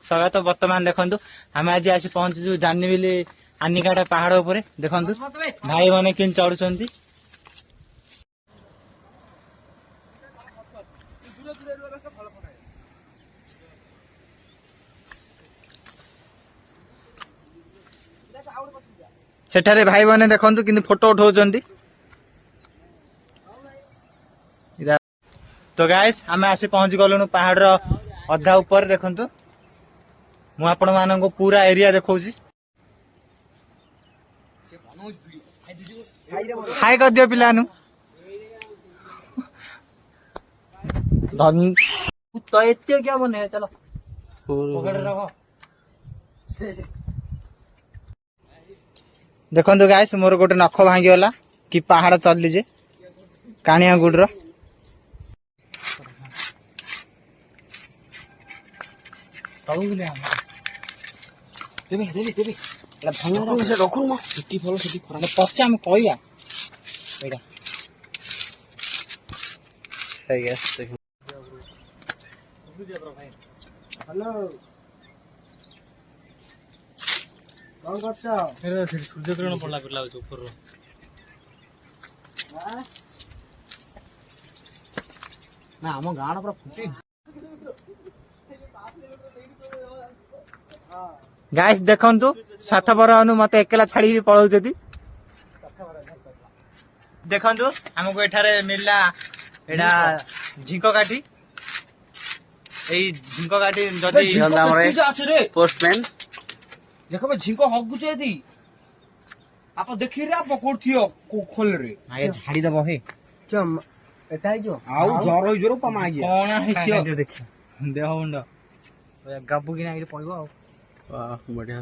स्वागत बर्तमान देखु आम आज आसी पहुंचु जानिबिली आनिकाटा पहाड़ उपर देखु भाई मैंने कि चढ़ुंट सेठारे भाई मैंने देखु कि फोटो उठाऊं। तो गाइस आम आसी पहुंची गलुनु पहाड़ अधा ऊपर देखु मु आपण मानक पूरा एरिया देखा हाई कर दियो पिला तो एते क्या बने चलो देखो गाइस मोर गोटे नख भांगीगला कि पहाड़ चली जे कानिया गुड़ पचा आम कहया हेलो कौन कर सूर्य किरण पड़ा पिला ऊपर ना आम गाँ पूरा फुटी गाइस देखंतु स्वार्थपर अनु मते एकेला छाड़ी पळौ जदी देखंतु हमको एठारे मिलला एडा झिंको काटी एई झिंको काटी जदी हमरे पोस्टमैन देखो बे झिंको हगु छेदी आप देखि रे आप कोठियो खोल रे आगे झाड़ी दबो हे क्या एटाई जो आउ जरो होई जरो पमा आगे कोन हेसियो देख देह मुंड गाबू कि नाइरे पड़िबो आ बढ़िया।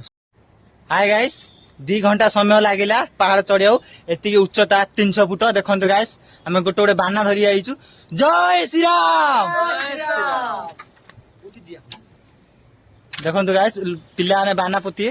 हाय गाइस 2 घंटा समय लागिला पहाड़ चढ़ियाऊ एति उच्चता 300 फुट देखो गाइस आम गोटे गोटे बाना धरी आईचु जय श्री राम देखो गाइस पिला बाना पोती